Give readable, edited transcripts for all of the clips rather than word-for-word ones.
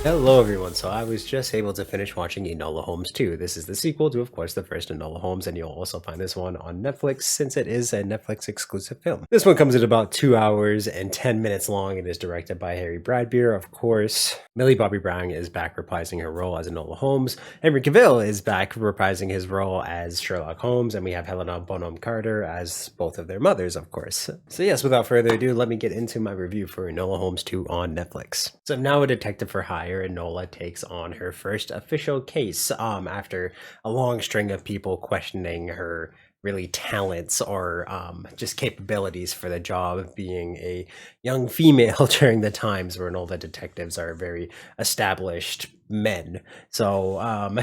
Hello everyone, so I was just able to finish watching Enola Holmes 2. This is the sequel to, of course, the first Enola Holmes, and you'll also find this one on Netflix since it is a Netflix exclusive film. This one comes in about 2 hours and 10 minutes long. It is directed by Harry Bradbeer, of course. Millie Bobby Brown is back reprising her role as Enola Holmes. Henry Cavill is back reprising his role as Sherlock Holmes, and we have Helena Bonham Carter as both of their mothers, of course. So yes, without further ado, let me get into my review for Enola Holmes 2 on Netflix. So now a detective for hire, Enola takes on her first official case after a long string of people questioning her really talents or just capabilities for the job of being a young female during the times where all the detectives are very established men. So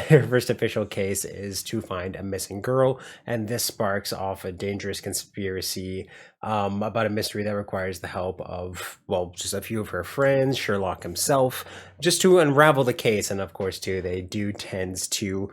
her first official case is to find a missing girl, and this sparks off a dangerous conspiracy about a mystery that requires the help of, well, just a few of her friends, Sherlock himself, just to unravel the case. And of course, too, they do tends to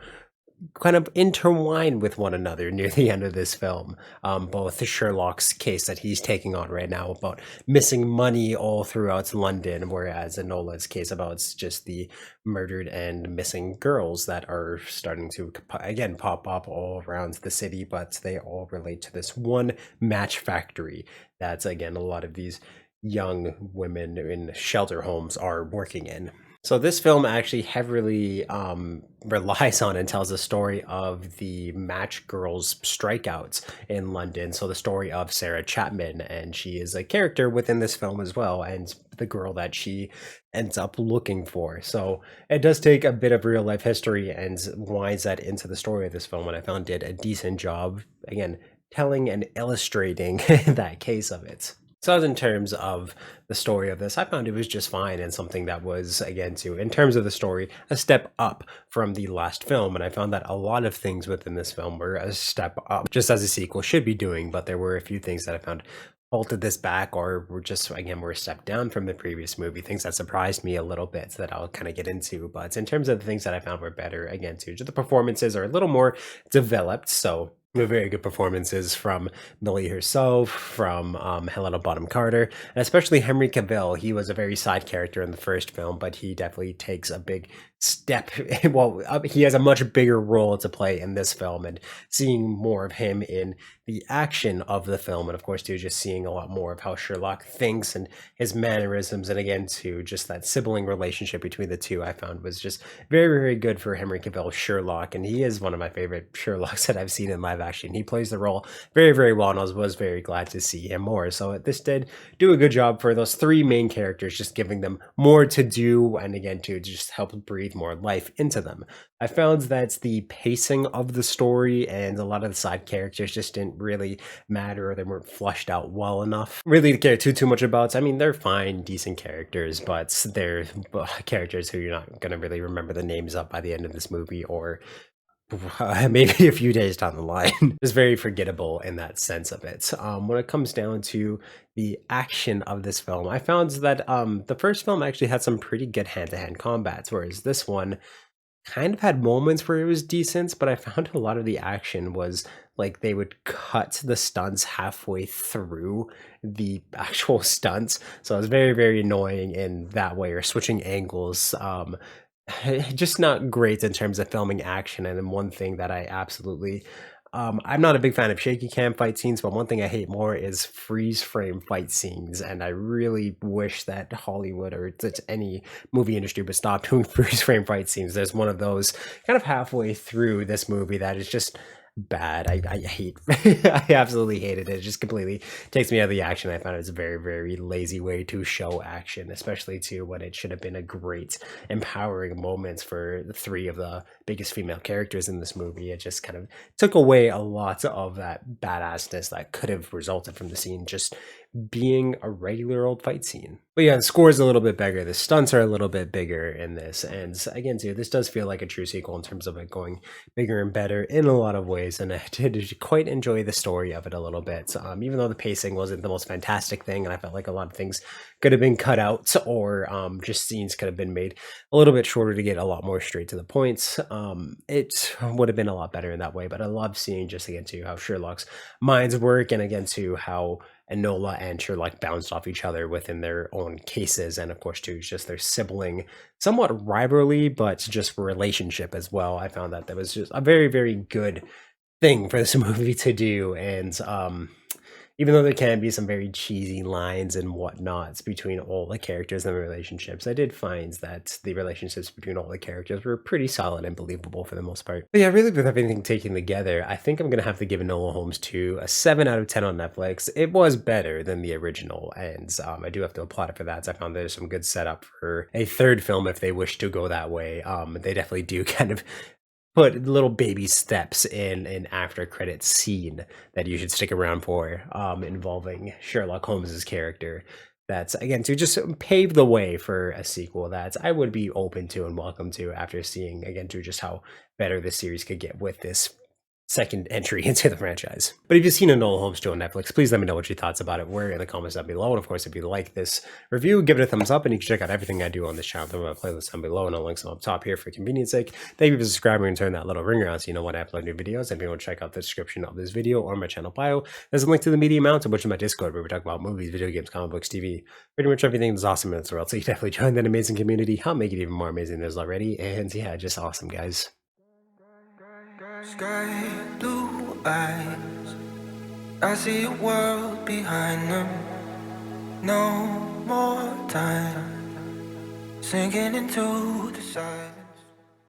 kind of intertwine with one another near the end of this film. Both Sherlock's case that he's taking on right now about missing money all throughout London, whereas Enola's case about just the murdered and missing girls that are starting to again pop up all around the city, but they all relate to this one match factory that's again a lot of these young women in shelter homes are working in. So this film actually heavily relies on and tells the story of the match girls strikeouts in London. So the story of Sarah Chapman, and she is a character within this film as well, and the girl that she ends up looking for. So it does take a bit of real life history and winds that into the story of this film, and I found did a decent job, again, telling and illustrating that case of it. So as in terms of the story of this, I found it was just fine and something that was, again, too, in terms of the story, a step up from the last film. And I found that a lot of things within this film were a step up, just as a sequel should be doing. But there were a few things that I found halted this back or were just, again, were a step down from the previous movie, things that surprised me a little bit that I'll kind of get into. But in terms of the things that I found were better, again, too, just the performances are a little more developed. So very good performances from Millie herself, from Helena Bonham Carter, and especially Henry Cavill. He was a very side character in the first film, but he definitely takes a big step. Well, he has a much bigger role to play in this film, and seeing more of him in the action of the film, and of course, too, just seeing a lot more of how Sherlock thinks and his mannerisms, and again, too, just that sibling relationship between the two, I found was just very, very good for Henry Cavill Sherlock, and he is one of my favorite Sherlocks that I've seen in live action. He plays the role very, very well, and I was very glad to see him more. So this did do a good job for those three main characters, just giving them more to do, and again, to just help breathe more life into them. I found that the pacing of the story and a lot of the side characters just didn't really matter, or they weren't flushed out well enough really to care too much about. I mean, they're fine, decent characters, but they're characters who you're not going to really remember the names of by the end of this movie, or maybe a few days down the line. It's very forgettable in that sense of it. When it comes down to the action of this film, I found that the first film actually had some pretty good hand-to-hand combats, whereas this one kind of had moments where it was decent, but I found a lot of the action was like they would cut the stunts halfway through the actual stunts. So it was very, very annoying in that way, or switching angles. Just not great in terms of filming action. And then one thing that I absolutely I'm not a big fan of shaky cam fight scenes, but one thing I hate more is freeze frame fight scenes, and I really wish that Hollywood or any movie industry would stop doing freeze frame fight scenes. There's one of those kind of halfway through this movie that is just bad. I hate I absolutely hated it. It just completely takes me out of the action. I found it was a very, very lazy way to show action, especially too when it should have been a great empowering moments for the three of the biggest female characters in this movie. It just kind of took away a lot of that badassness that could have resulted from the scene just being a regular old fight scene. But yeah, the score is a little bit bigger. The stunts are a little bit bigger in this. And again, too, this does feel like a true sequel in terms of it going bigger and better in a lot of ways. And I did quite enjoy the story of it a little bit. Even though the pacing wasn't the most fantastic thing, and I felt like a lot of things could have been cut out, or just scenes could have been made a little bit shorter to get a lot more straight to the points. It would have been a lot better in that way. But I love seeing just again too how Sherlock's minds work, and again too how Enola and Sherlock bounced off each other within their own cases, and of course, too, it's just their sibling, somewhat rivalry, but just relationship as well. I found that that was just a very, very good thing for this movie to do, and even though there can be some very cheesy lines and whatnots between all the characters and the relationships, I did find that the relationships between all the characters were pretty solid and believable for the most part. But yeah, really with everything taken together, I think I'm gonna have to give Enola Holmes 2 a 7 out of 10 on Netflix. It was better than the original, and I do have to applaud it for that. I found there's some good setup for a third film if they wish to go that way. They definitely do kind of put little baby steps in an after credit scene that you should stick around for, involving Sherlock Holmes's character. That's again to just pave the way for a sequel that I would be open to and welcome to after seeing again to just how better this series could get with this second entry into the franchise. But if you've seen Enola Holmes 2 on Netflix, please let me know what your thoughts about it were in the comments down below. And of course, if you like this review, give it a thumbs up, and you can check out everything I do on this channel through my playlist down below, and I'll link some up top here for convenience sake. Thank you for subscribing and turn that little ringer on so you know when I upload new videos. If you want to check out the description of this video or my channel bio, there's a link to the Media Mountain, which is my Discord, where we talk about movies, video games, comic books, TV, pretty much everything that's awesome in this world. So you definitely join that amazing community. Help make it even more amazing than it is already. And yeah, just awesome, guys. Sky blue eyes, I see a world behind them. No more time sinking into the silence.